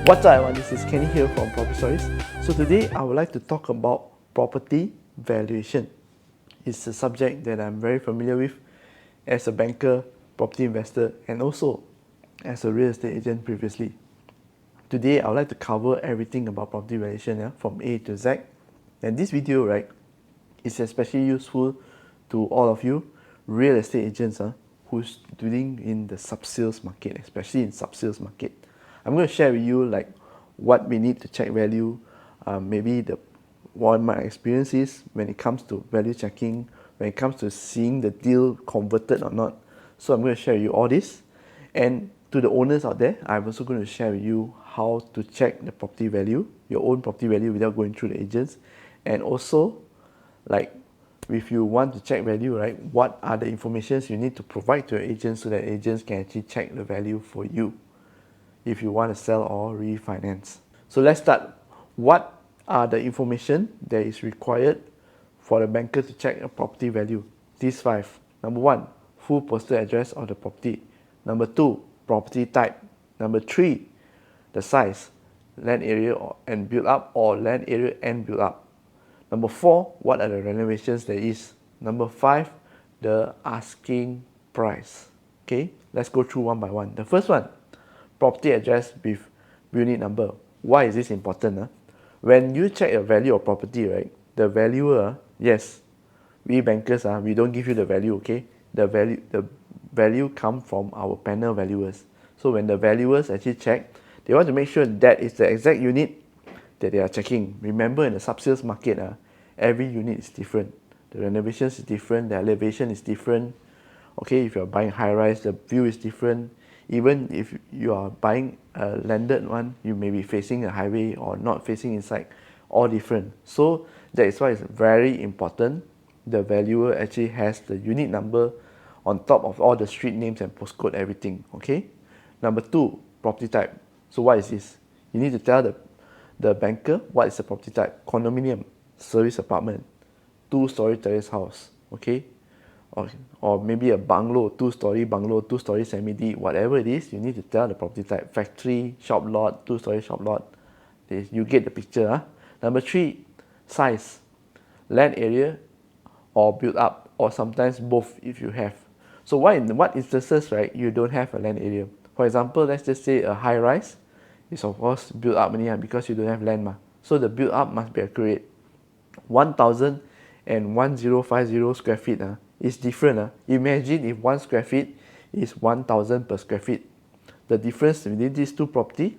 What's up everyone, this is Kenny here from Property Stories. So today I would like to talk about property valuation. It's a subject that I'm very familiar with as a banker, property investor, and also as a real estate agent previously. Today I would like to cover everything about property valuation, from A to Z. And this video, right, is especially useful to all of you real estate agents who's dealing in the subsales market, especially in subsales market. I'm going to share with you like what we need to check value, maybe what my experience is when it comes to value checking, when it comes to seeing the deal converted or not. So I'm going to share with you all this. And to the owners out there, I'm also going to share with you how to check the property value, your own property value without going through the agents. And also, like if you want to check value, right, what are the informations you need to provide to your agents so that agents can actually check the value for you if you want to sell or refinance. So let's start. What are the information that is required for the banker to check a property value? These 5. Number 1, full postal address of the property. Number 2, property type. Number 3, the size, land area and build up or land area and build up. Number 4, what are the renovations there is. Number 5, the asking price. Okay, let's go through one by one. The first one, property address with unit number. Why is this important? When you check the value of property, right, the valuer, yes, we bankers, we don't give you the value, okay? The value come from our panel valuers. So when the valuers actually check, they want to make sure that is the exact unit that they are checking. Remember, in the subsales market, every unit is different. The renovations is different, the elevation is different. Okay, if you're buying high rise, the view is different. Even if you are buying a landed one, you may be facing a highway or not facing inside, all different. So that is why it's very important the valuer actually has the unit number on top of all the street names and postcode, everything. Okay. Number 2, property type. So what is this? You need to tell the banker what is the property type. Condominium, service apartment, 2-story terrace house, okay? Or maybe a bungalow, 2-story bungalow, 2-story semi-D, whatever it is, you need to tell the property type. Factory, shop lot, 2-story shop lot. You get the picture. Number 3, size, land area or build up, or sometimes both if you have. So what instances, right, you don't have a land area? For example, let's just say a high rise is of course built up because you don't have land. So the build up must be accurate. 1,000 and 1,050 square feet is different. Imagine if 1 square feet is 1,000 per square feet. The difference within these two property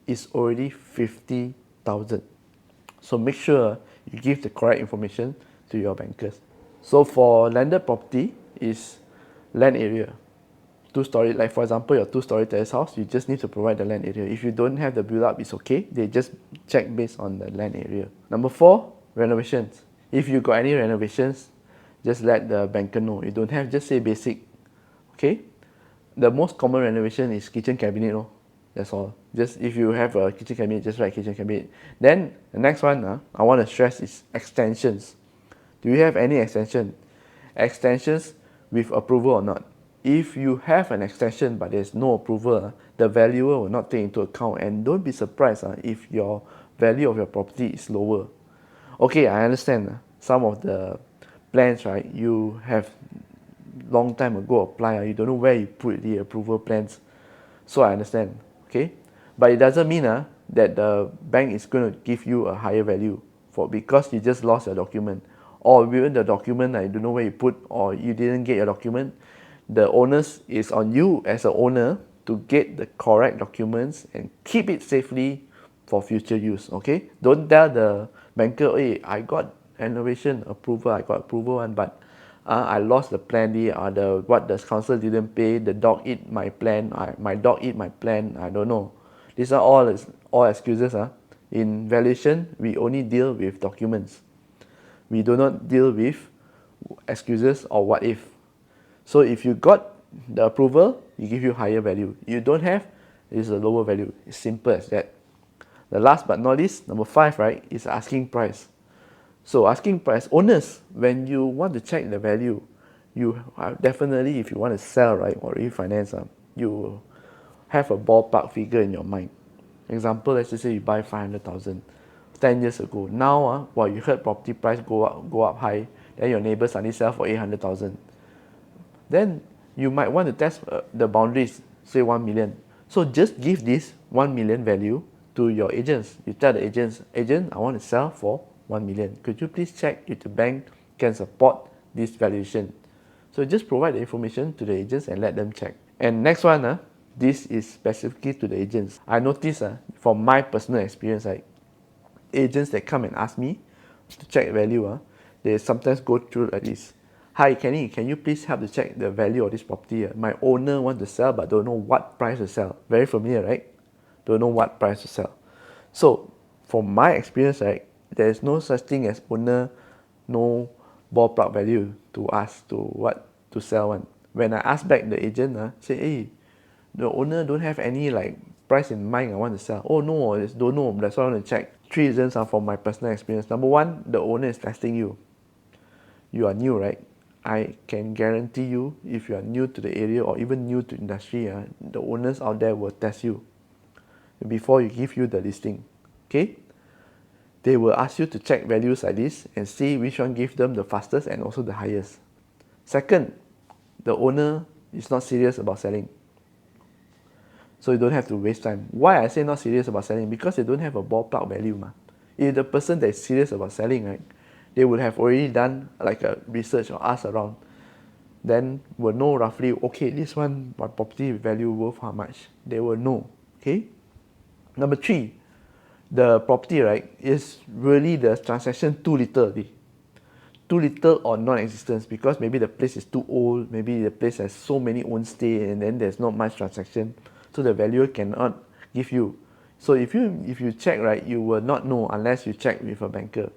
is already 50,000. So make sure you give the correct information to your bankers. So for landed property is land area. 2-story, like for example your 2-story terrace house, you just need to provide the land area. If you don't have the build up, it's okay. They just check based on the land area. Number 4, renovations. If you got any renovations, just let the banker know. You don't have, just say basic. Okay. The most common renovation is kitchen cabinet. That's all. Just if you have a kitchen cabinet, just write kitchen cabinet. Then the next one I want to stress is extensions. Do you have any extension? Extensions with approval or not? If you have an extension but there's no approval, the valuer will not take into account, and don't be surprised if your value of your property is lower. Okay, I understand some of the plans, right, you have long time ago apply, you don't know where you put the approval plans. So I understand, okay? But it doesn't mean that the bank is going to give you a higher value because you just lost your document, or even the document I don't know where you put, or you didn't get your document. The onus is on you as an owner to get the correct documents and keep it safely for future use. Okay, don't tell the banker, hey, I got renovation approval, I got approval one, but I lost the plan D, or the council didn't pay, the dog eat my plan, my dog eat my plan, I don't know. These are all excuses. In valuation, we only deal with documents. We do not deal with excuses or what if. So if you got the approval, you give you higher value. You don't have, it's a lower value. It's simple as that. The last but not least, number 5, right, is asking price. So asking price, owners, when you want to check the value, you definitely, if you want to sell, right, or refinance, you have a ballpark figure in your mind. Example, let's just say you buy 500,000 10 years ago. Now, you heard property price go up high, then your neighbor suddenly sell for 800,000. Then you might want to test the boundaries, say 1 million. So just give this 1 million value to your agents. You tell the agents, agent, I want to sell for 1 million. Could you please check if the bank can support this valuation? So just provide the information to the agents and let them check. And next one, this is specifically to the agents. I noticed from my personal experience, agents that come and ask me to check value, they sometimes go through like this. Hi Kenny, can you please help to check the value of this property? My owner wants to sell but don't know what price to sell. Very familiar, right? Don't know what price to sell. So from my experience, there is no such thing as owner no ballpark value to ask to what to sell one. When I ask back the agent, say, hey, the owner don't have any price in mind I want to sell. Oh no, I just don't know. That's why I want to check. 3 reasons are from my personal experience. Number one, the owner is testing you. You are new, right? I can guarantee you, if you are new to the area or even new to industry, the owners out there will test you before you give you the listing. Okay? They will ask you to check values like this and see which one gives them the fastest and also the highest. Second, the owner is not serious about selling. So you don't have to waste time. Why I say not serious about selling? Because they don't have a ballpark value. If the person that is serious about selling, right, they would have already done like a research or asked around. Then will know roughly, okay, this one, my property value worth how much? They will know. Okay. Number 3, the property, right, is really the transaction too little. Too little or non-existent because maybe the place is too old, maybe the place has so many own stay and then there's not much transaction, so the valuer cannot give you. So if you check, right, you will not know unless you check with a banker.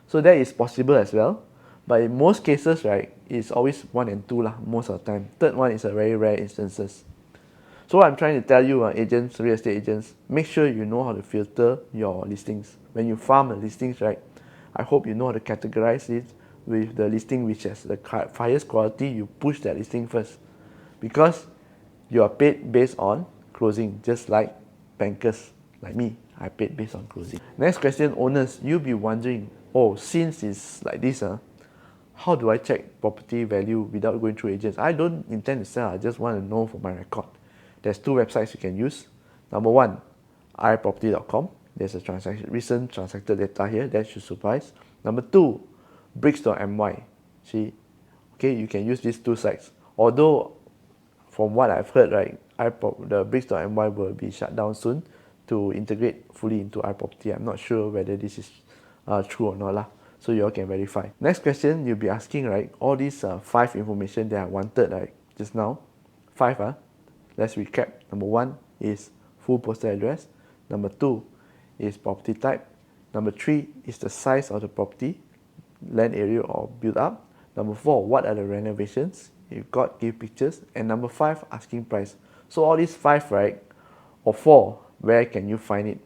So that is possible as well, but in most cases, right, it's always 1 and 2 most of the time. Third one is a very rare instances. So what I'm trying to tell you, agents, real estate agents, make sure you know how to filter your listings. When you farm the listings, right, I hope you know how to categorize it with the listing which has the highest quality. You push that listing first because you are paid based on closing, just like bankers like me. I paid based on closing. Next question, owners, you'll be wondering, oh, since it's like this, how do I check property value without going through agents? I don't intend to sell, I just want to know for my record. There's 2 websites you can use. Number 1, iproperty.com. There's a recent transacted data here that should suffice. Number 2, bricks.my. See, okay, you can use these 2 sites. Although, from what I've heard, right, the bricks.my will be shut down soon to integrate fully into iProperty. I'm not sure whether this is true or not so you all can verify. Next question, you'll be asking, right, all these 5 information that I wanted, right, just now. 5, let's recap. Number 1 is full postal address. Number 2 is property type. Number 3 is the size of the property, land area or build up. Number 4, what are the renovations? You've got, give pictures. And number 5, asking price. So all these 5, right, or 4, where can you find it?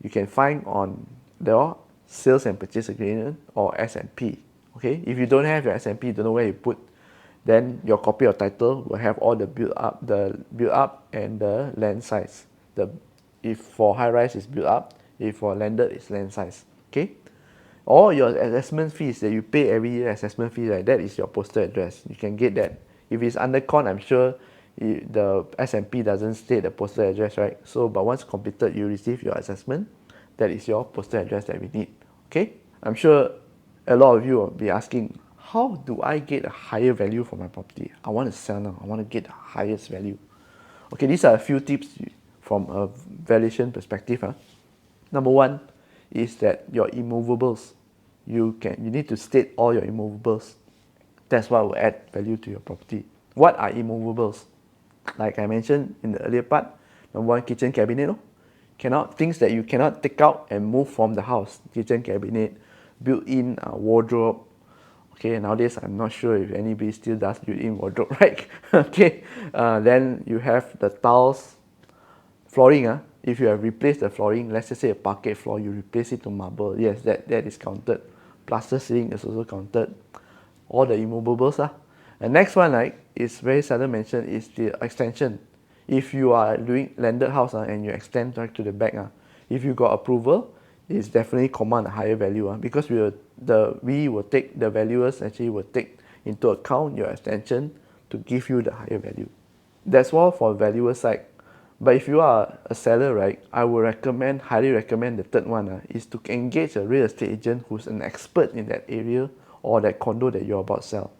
You can find on the sales and purchase agreement or S&P. Okay, if you don't have your S&P, you don't know where you put, then your copy of title will have all the build up and the land size. If for high rise is build up, if for landed it's land size. Okay, or your assessment fees that you pay every year, assessment fee, right, that is your postal address. You can get that. If it's Undercon, I'm sure the S&P doesn't state the postal address, right? So, but once completed, you receive your assessment. That is your postal address that we need. Okay, I'm sure a lot of you will be asking, how do I get a higher value for my property? I want to sell now. I want to get the highest value. Okay, these are a few tips from a valuation perspective. Number 1 is that your immovables, you need to state all your immovables. That's what will add value to your property. What are immovables? Like I mentioned in the earlier part, number 1, kitchen cabinet. Things that you cannot take out and move from the house. Kitchen cabinet, built-in wardrobe. Okay, nowadays I'm not sure if anybody still does built-in wardrobe, right? Okay, then you have the tiles, flooring. If you have replaced the flooring, let's just say a parquet floor, you replace it to marble. Yes, that is counted. Plaster ceiling is also counted. All the immovables. The next one, right, is very seldom mentioned, is the extension. If you are doing landed house and you extend right to the back, if you got approval, it's definitely command a higher value because we will take the valuers actually will take into account your extension to give you the higher value. That's all for valuer side. But if you are a seller, right, I would highly recommend the third one is to engage a real estate agent who's an expert in that area or that condo that you're about to sell.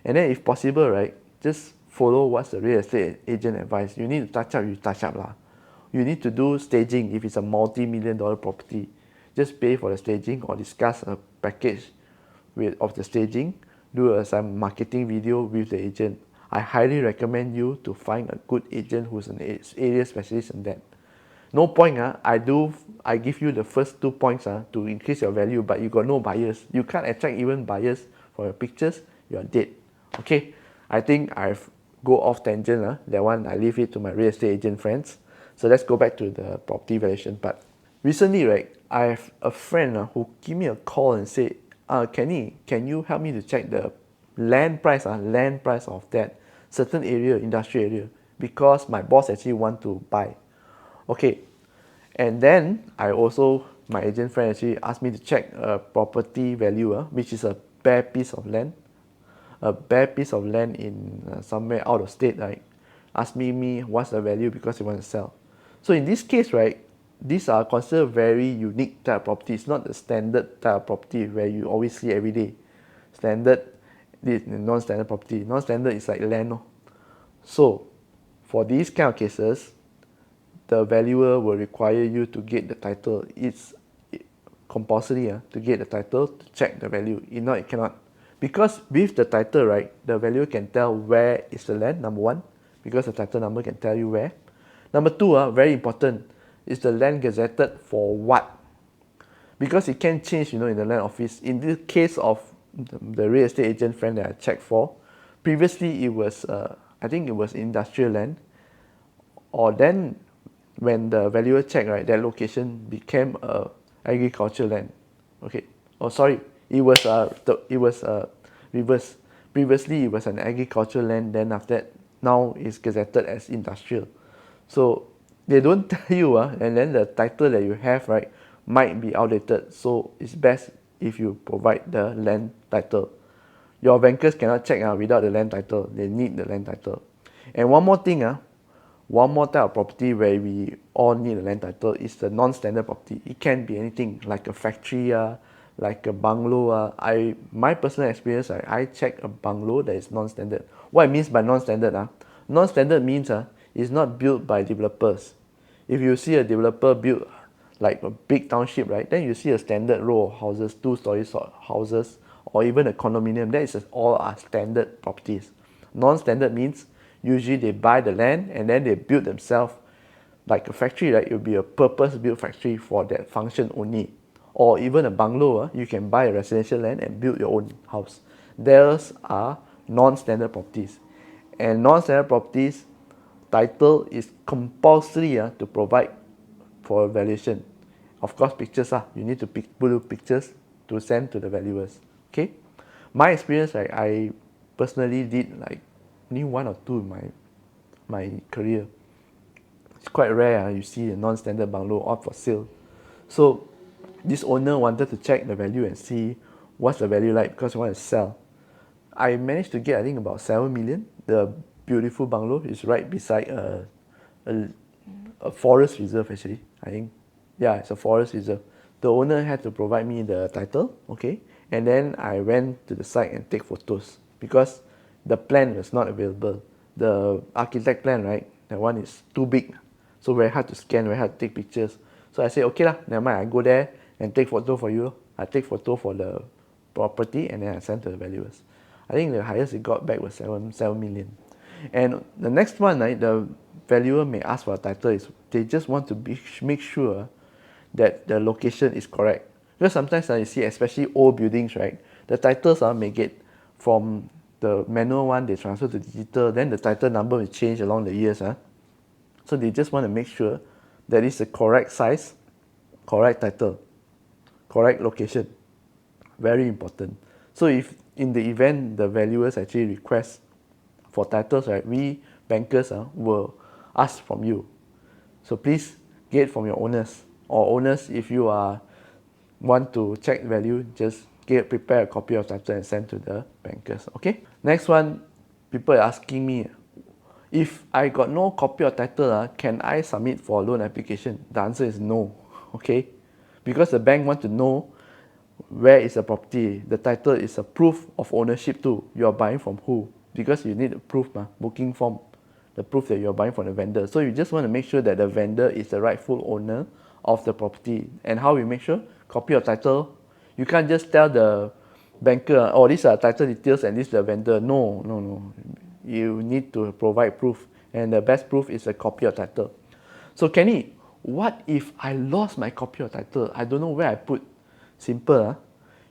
And then if possible, right, just follow what's the real estate agent advice. You need to touch up, you touch up lah. You need to do staging if it's a multi-million-dollar property. Just pay for the staging or discuss a package of the staging. Do some marketing video with the agent. I highly recommend you to find a good agent who's an area specialist in that. No point, I give you the first 2 points to increase your value, but you got no buyers. You can't attract even buyers for your pictures, you're dead. Okay, I think I've go off tangent. That one I leave it to my real estate agent friends. So let's go back to the property valuation part. Recently, right, I have a friend who give me a call and say, Kenny, can you help me to check the land price of that certain area, industrial area, because my boss actually want to buy. Okay, and then my agent friend actually asked me to check a property value, which is a bare piece of land, in somewhere out of state, right? Asking me what's the value because he wants to sell. So in this case, right, these are considered very unique type of property. It's not the standard type of property where you always see every day. Standard, this non-standard property. Non-standard is like land. So for these kind of cases, the valuer will require you to get the title. It's compulsory to get the title to check the value. If not, it cannot. Because with the title, right, the valuer can tell where is the land, number one, because the title number can tell you where. Number two, very important, is the land gazetted for what? Because it can change, in the land office. In the case of the real estate agent friend that I checked for, previously it was, I think it was industrial land, or then when the valuer checked, right, that location became agricultural land. Okay. Oh, sorry. It was reverse. Previously, it was an agricultural land. Then after that, now it's gazetted as industrial. So they don't tell you, and then the title that you have, right, might be outdated. So it's best if you provide the land title. Your bankers cannot check without the land title. They need the land title. And one more thing, one more type of property where we all need a land title is the non-standard property. It can be anything like a factory, like a bungalow. My personal experience, I check a bungalow that is non-standard. What it means by non-standard? Non-standard means it's not built by developers. If you see a developer build like a big township, right, then you see a standard row of houses, 2-story houses, or even a condominium. That is all are standard properties. Non-standard means usually they buy the land and then they build themselves like a factory, right? It will be a purpose-built factory for that function only. Or even a bungalow, you can buy a residential land and build your own house. Those are non-standard properties. And non-standard properties, title is compulsory to provide for valuation. Of course, pictures, you need to put pictures to send to the valuers. Okay? My experience, right, I personally did like only 1 or 2 in my career. It's quite rare you see a non-standard bungalow out for sale. So this owner wanted to check the value and see what's the value like because he wanted to sell. I managed to get I think about 7 million. The beautiful bungalow is right beside a forest reserve actually. I think, yeah, it's a forest reserve. The owner had to provide me the title, okay, and then I went to the site and take photos because the plan was not available. The architect plan, right, that one is too big, so very hard to scan, very hard to take pictures. So I said, okay lah, never mind, I go there and take photo for you. I take photo for the property and then I send to the valuers. I think the highest it got back was 7 million. And the next one, right, the valuer may ask for a title is they just want to make sure that the location is correct. Because sometimes you see, especially old buildings, right, the titles may get from the manual one, they transfer to digital, then the title number will change along the years. So they just want to make sure that it's the correct size, correct title, correct location. Very important. So if in the event the valuers actually request for titles, right, we bankers will ask from you. So please get from your owners, or owners, if you want to check value, just prepare a copy of title and send to the bankers. Okay. Next one, people are asking me, if I got no copy of title, can I submit for a loan application? The answer is no. Okay, because the bank want to know where is the property. The title is a proof of ownership too. You are buying from who? Because you need a proof, booking form, the proof that you are buying from the vendor. So you just want to make sure that the vendor is the rightful owner of the property. And how we make sure? Copy of title. You can't just tell the banker, oh, these are title details and this is the vendor. No, no, no. You need to provide proof, and the best proof is a copy of title. So Kenny, what if I lost my copy of title? I don't know where I put. Simple,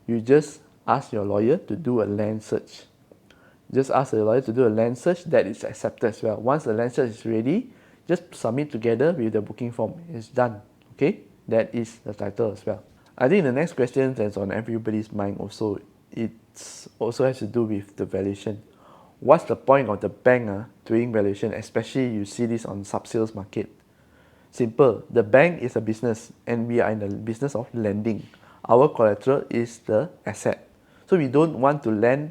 you just ask your lawyer to do a land search. Just ask the lawyer to do a land search that is accepted as well. Once the land search is ready, just submit together with the booking form. It's done. Okay, that is the title as well. I think the next question that's on everybody's mind also, it's also has to do with the valuation. What's the point of the bank doing valuation, especially you see this on subsales market? Simple, the bank is a business and we are in the business of lending. Our collateral is the asset. So we don't want to lend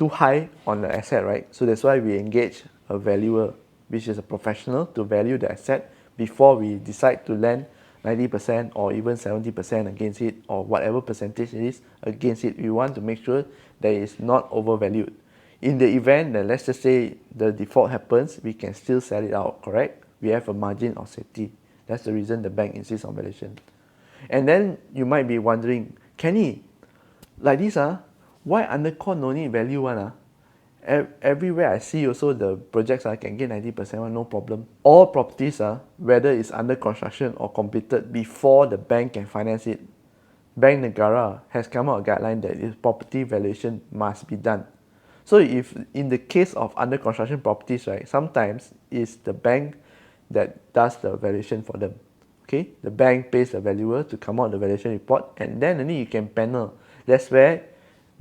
too high on the asset, right? So that's why we engage a valuer, which is a professional, to value the asset before we decide to lend 90% or even 70% against it, or whatever percentage it is against it. We want to make sure that it's not overvalued. In the event that, let's just say, the default happens, we can still sell it out, correct? We have a margin of safety. That's the reason the bank insists on valuation. And then you might be wondering, Kenny, like this, why Undercon no need value one? Everywhere I see also the projects can get 90% one, no problem. All properties, whether it's under construction or completed before the bank can finance it, Bank Negara has come out a guideline that property valuation must be done. So if in the case of under construction properties, right, sometimes it's the bank that does the valuation for them. Okay, the bank pays the valuer to come out the valuation report, and then only you can panel. That's where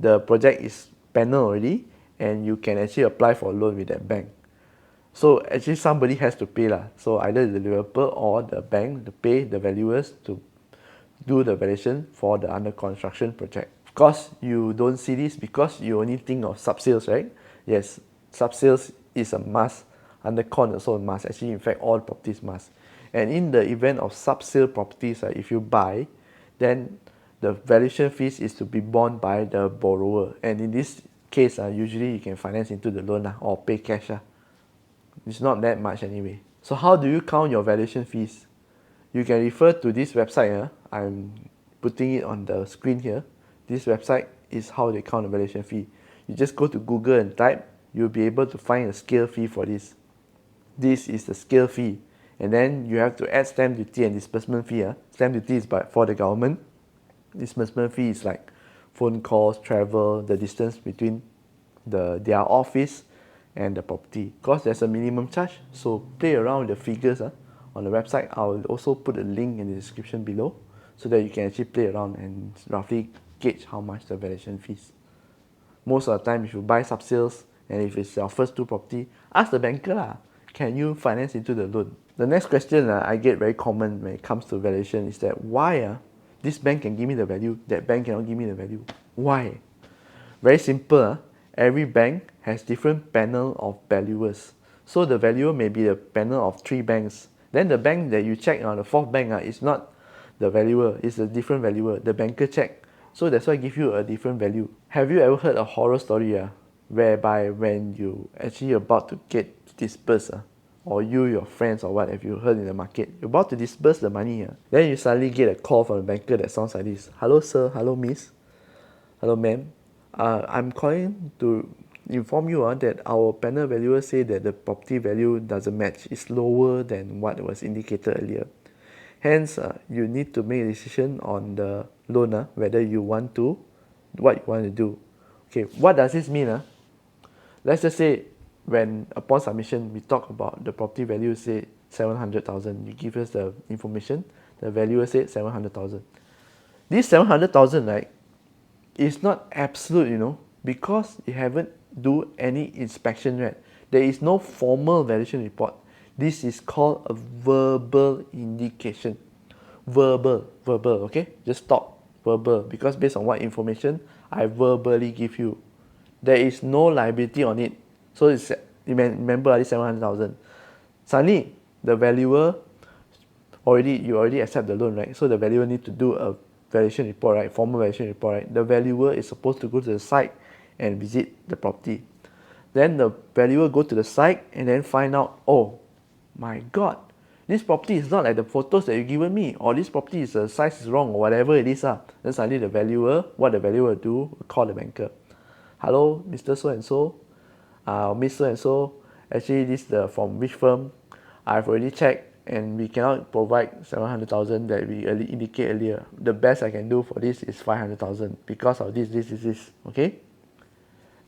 the project is panel already, and you can actually apply for a loan with that bank. So actually somebody has to pay lah. So either the developer or the bank to pay the valuers to do the valuation for the under construction project. Of course, you don't see this because you only think of subsales, right? Yes, subsales is a must. Undercon also a must. Actually, in fact, all properties must. And in the event of subsale properties, if you buy, then the valuation fees is to be borne by the borrower. And in this case, usually you can finance into the loan or pay cash. It's not that much anyway. So how do you count your valuation fees? You can refer to this website. I'm putting it on the screen here. This website is how they count the valuation fee. You just go to Google and type, you'll be able to find a scale fee for this. This is the scale fee. And then you have to add stamp duty and disbursement fee. Stamp duty is for the government. Disbursement fee is like phone calls, travel, the distance between their office and the property. Of course, there's a minimum charge, so play around with the figures on the website. I'll also put a link in the description below so that you can actually play around and roughly gauge how much the valuation fees. Most of the time, if you buy subsales and if it's your first two property, ask the banker, can you finance into the loan? The next question I get very common when it comes to valuation is that why this bank can give me the value, that bank cannot give me the value? Why? Very simple. Every bank has different panel of valuers. So the valuer may be a panel of 3 banks. Then the bank that you check on the 4th bank is not the valuer, it's a different valuer. The banker check. So that's why I give you a different value. Have you ever heard a horror story whereby when you actually about to get disbursed, or your friends or what have you heard in the market, you're about to disburse the money, then you suddenly get a call from the banker that sounds like this. Hello sir, hello miss, hello ma'am. I'm calling to inform you that our panel valuer say that the property value doesn't match. It's lower than what was indicated earlier. Hence, you need to make a decision on the loan, whether you want to, what you want to do. Okay, what does this mean? Let's just say when upon submission we talk about the property value, say 700,000. You give us the information, the valuer said 700,000. This 700,000, right, is not absolute, because you haven't do any inspection yet. There is no formal valuation report. This is called a verbal indication. Verbal, okay? Just stop, verbal, because based on what information I verbally give you. There is no liability on it. So it's, remember this 700,000. Suddenly, the valuer you already accept the loan, right? So the valuer need to do a valuation report, right? Formal valuation report, right? The valuer is supposed to go to the site and visit the property. Then the valuer go to the site and then find out, oh my god, this property is not like the photos that you given me, or this property is the size is wrong, or whatever it is. Then suddenly the valuer, what the valuer will do, will call the banker. Hello, Mr. So and so, Miss So and so, actually this is the from which firm? I've already checked and we cannot provide 700,000 that we indicate earlier. The best I can do for this is 500,000 because of this. Okay,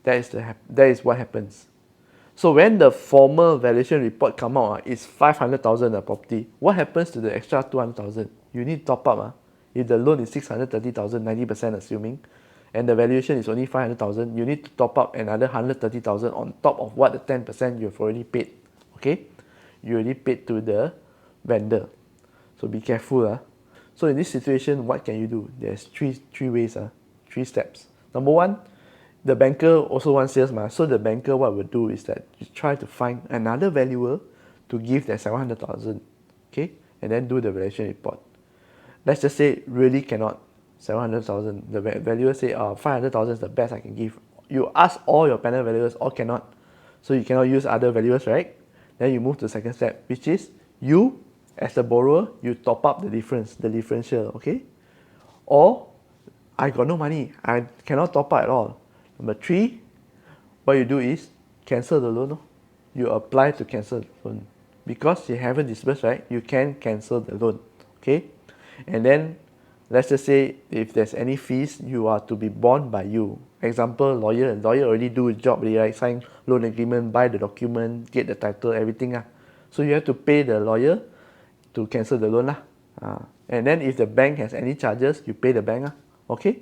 that is what happens. So when the formal valuation report come out, it's 500,000 a property. What happens to the extra 200,000? You need to top up. If the loan is 630,000, 90% assuming, and the valuation is only 500,000, you need to top up another 130,000 on top of what the 10% you've already paid. Okay, you already paid to the vendor. So be careful. So in this situation, what can you do? There's three ways, 3 steps. Number one, the banker also wants sales, so the banker what will do is that you try to find another valuer to give that 700,000, okay, and then do the valuation report. Let's just say really cannot 700,000. The valuer say 500,000 is the best I can give. You ask all your panel valuers, all cannot, so you cannot use other valuers, right? Then you move to the second step, which is you as the borrower, you top up the difference, the differential, okay? Or I got no money, I cannot top up at all. Number 3, what you do is cancel the loan. You apply to cancel the loan. Because you haven't disbursed, right? You can cancel the loan. Okay? And then let's just say if there's any fees, you are to be borne by you. Example, lawyer already do his job, right? Sign loan agreement, buy the document, get the title, everything. So you have to pay the lawyer to cancel the loan. And then if the bank has any charges, you pay the bank. Okay?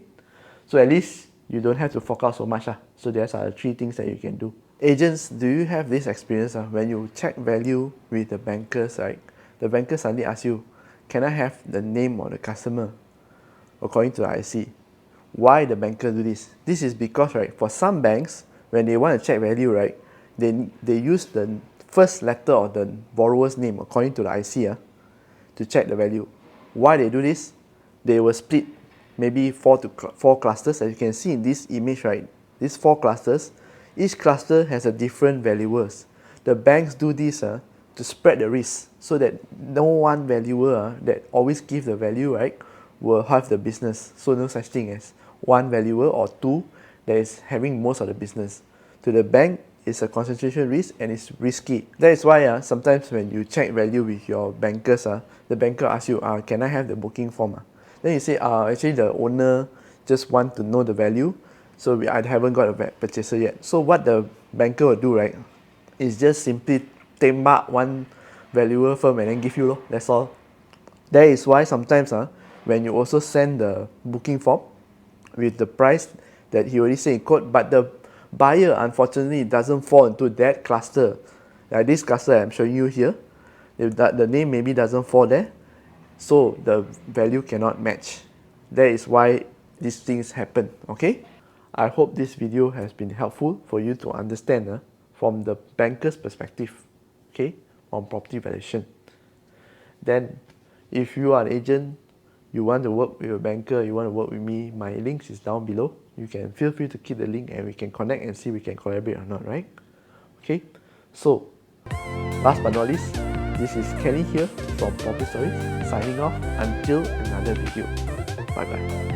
So at least you don't have to fork out so much. So there's 3 things that you can do. Agents, do you have this experience when you check value with the bankers, right? The banker suddenly asks you, can I have the name of the customer according to the IC? Why the banker do this? This is because, right, for some banks, when they want to check value, right, they use the first letter of the borrower's name according to the IC to check the value. Why they do this? They will split maybe 4 clusters. As you can see in this image, right, these 4 clusters, each cluster has a different valuers. The banks do this to spread the risk so that no one valuer that always give the value, right, will have the business. So no such thing as one valuer or 2 that is having most of the business. To the bank, it's a concentration risk and it's risky. That is why sometimes when you check value with your bankers, the banker asks you, can I have the booking form? Then you say, actually the owner just want to know the value, so I haven't got a purchaser yet. So what the banker will do, right, is just simply tembak one valuer firm and then give you, that's all. That is why sometimes when you also send the booking form with the price that he already said in quote, but the buyer unfortunately doesn't fall into that cluster. Like this cluster I'm showing you here, the name maybe doesn't fall there, so the value cannot match. That is why these things happen. Okay, I hope this video has been helpful for you to understand from the banker's perspective, okay, on property valuation. Then if you are an agent, you want to work with a banker, you want to work with me, my links is down below. You can feel free to keep the link and we can connect and see we can collaborate or not, right? Okay, so last but not least, this is Kenny here from Property Stories, signing off until another video. Bye bye.